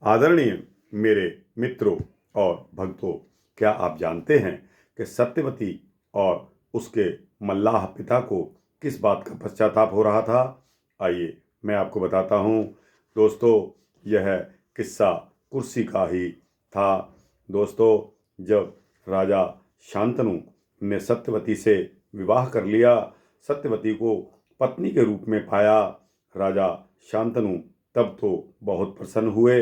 आदरणीय मेरे मित्रों और भक्तों, क्या आप जानते हैं कि सत्यवती और उसके मल्लाह पिता को किस बात का पश्चाताप हो रहा था? आइए मैं आपको बताता हूँ। दोस्तों, यह किस्सा कुर्सी का ही था। दोस्तों, जब राजा शांतनु ने सत्यवती से विवाह कर लिया, सत्यवती को पत्नी के रूप में पाया, राजा शांतनु तब तो बहुत प्रसन्न हुए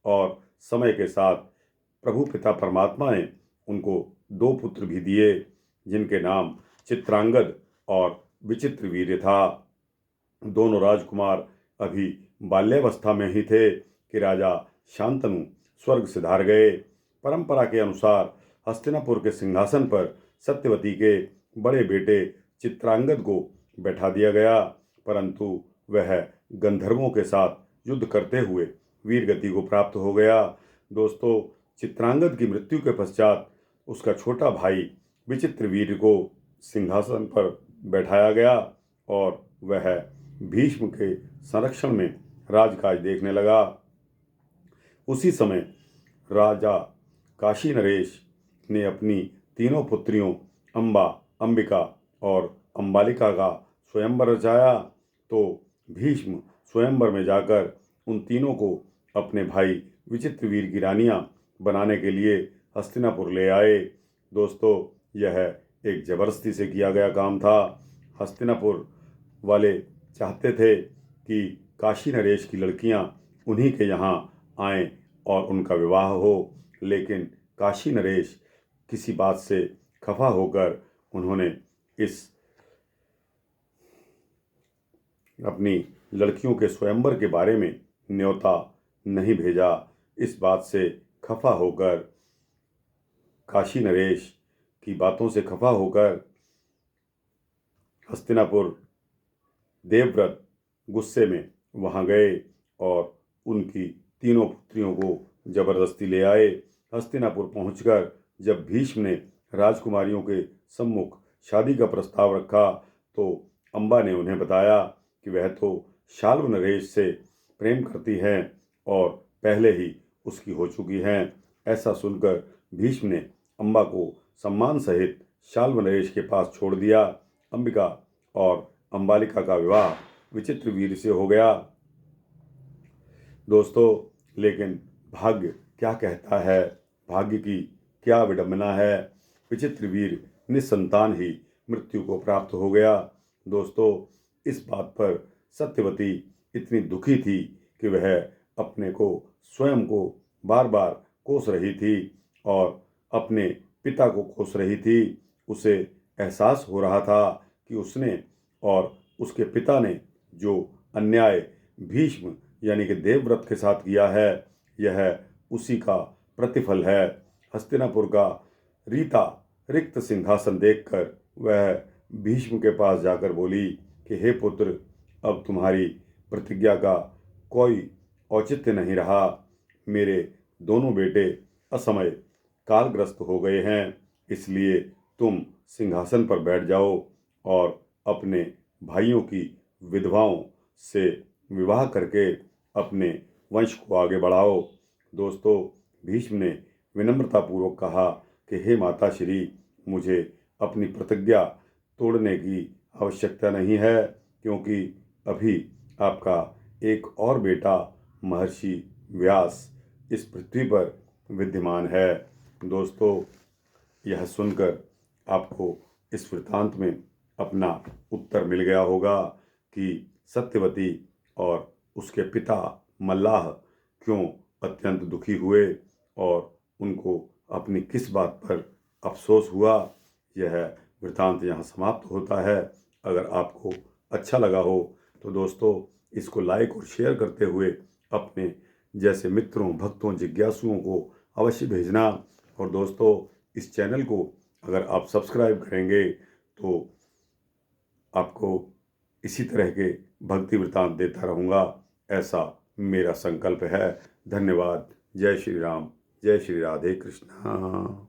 और समय के साथ प्रभु पिता परमात्मा ने उनको 2 पुत्र भी दिए, जिनके नाम चित्रांगद और विचित्रवीर्य था। दोनों राजकुमार अभी बाल्यावस्था में ही थे कि राजा शांतनु स्वर्ग सिधार गए। परंपरा के अनुसार हस्तिनापुर के सिंहासन पर सत्यवती के बड़े बेटे चित्रांगद को बैठा दिया गया, परंतु वह गंधर्वों के साथ युद्ध करते हुए वीरगति को प्राप्त हो गया। दोस्तों, चित्रांगद की मृत्यु के पश्चात उसका छोटा भाई विचित्रवीर्य को सिंहासन पर बैठाया गया और वह भीष्म के संरक्षण में राजकाज देखने लगा। उसी समय राजा काशी नरेश ने अपनी तीनों पुत्रियों अंबा, अंबिका और अंबालिका का स्वयंवर रचाया, तो भीष्म स्वयंवर में जाकर उन तीनों को अपने भाई विचित्रवीर की रानियां बनाने के लिए हस्तिनापुर ले आए। दोस्तों, यह एक जबरदस्ती से किया गया काम था। हस्तिनापुर वाले चाहते थे कि काशी नरेश की लड़कियां उन्हीं के यहाँ आएं और उनका विवाह हो, लेकिन काशी नरेश किसी बात से खफा होकर उन्होंने इस अपनी लड़कियों के स्वयंवर के बारे में न्योता नहीं भेजा। इस बात से खफा होकर काशी नरेश की बातों से खफा होकर हस्तिनापुर देवव्रत गुस्से में वहां गए और उनकी तीनों पुत्रियों को जबरदस्ती ले आए। हस्तिनापुर पहुंचकर जब भीष्म ने राजकुमारियों के सम्मुख शादी का प्रस्ताव रखा, तो अंबा ने उन्हें बताया कि वह तो शाल्व नरेश से प्रेम करती हैं और पहले ही उसकी हो चुकी हैं। ऐसा सुनकर भीष्म ने अंबा को सम्मान सहित शाल्व नरेश के पास छोड़ दिया। अंबिका और अंबालिका का विवाह विचित्रवीर्य से हो गया। दोस्तों, लेकिन भाग्य क्या कहता है, भाग्य की क्या विडंबना है। विचित्रवीर्य निसंतान ही मृत्यु को प्राप्त हो गया। दोस्तों, इस बात पर सत्यवती इतनी दुखी थी कि वह अपने को स्वयं को बार बार कोस रही थी और अपने पिता को कोस रही थी। उसे एहसास हो रहा था कि उसने और उसके पिता ने जो अन्याय भीष्म यानी कि देवव्रत के साथ किया है, यह उसी का प्रतिफल है। हस्तिनापुर का रीता रिक्त सिंहासन देखकर वह भीष्म के पास जाकर बोली कि हे पुत्र, अब तुम्हारी प्रतिज्ञा का कोई औचित्य नहीं रहा। मेरे दोनों बेटे असमय कालग्रस्त हो गए हैं, इसलिए तुम सिंहासन पर बैठ जाओ और अपने भाइयों की विधवाओं से विवाह करके अपने वंश को आगे बढ़ाओ। दोस्तों, भीष्म ने विनम्रतापूर्वक कहा कि हे माता श्री, मुझे अपनी प्रतिज्ञा तोड़ने की आवश्यकता नहीं है, क्योंकि अभी आपका एक और बेटा महर्षि व्यास इस पृथ्वी पर विद्यमान है। दोस्तों, यह सुनकर आपको इस वृत्तांत में अपना उत्तर मिल गया होगा कि सत्यवती और उसके पिता मल्लाह क्यों अत्यंत दुखी हुए और उनको अपनी किस बात पर अफसोस हुआ। यह वृत्तांत यहाँ समाप्त होता है। अगर आपको अच्छा लगा हो तो दोस्तों, इसको लाइक और शेयर करते हुए अपने जैसे मित्रों, भक्तों, जिज्ञासुओं को अवश्य भेजना। और दोस्तों, इस चैनल को अगर आप सब्सक्राइब करेंगे तो आपको इसी तरह के भक्ति वृत्तांत देता रहूँगा, ऐसा मेरा संकल्प है। धन्यवाद। जय श्री राम, जय श्री राधे कृष्णा।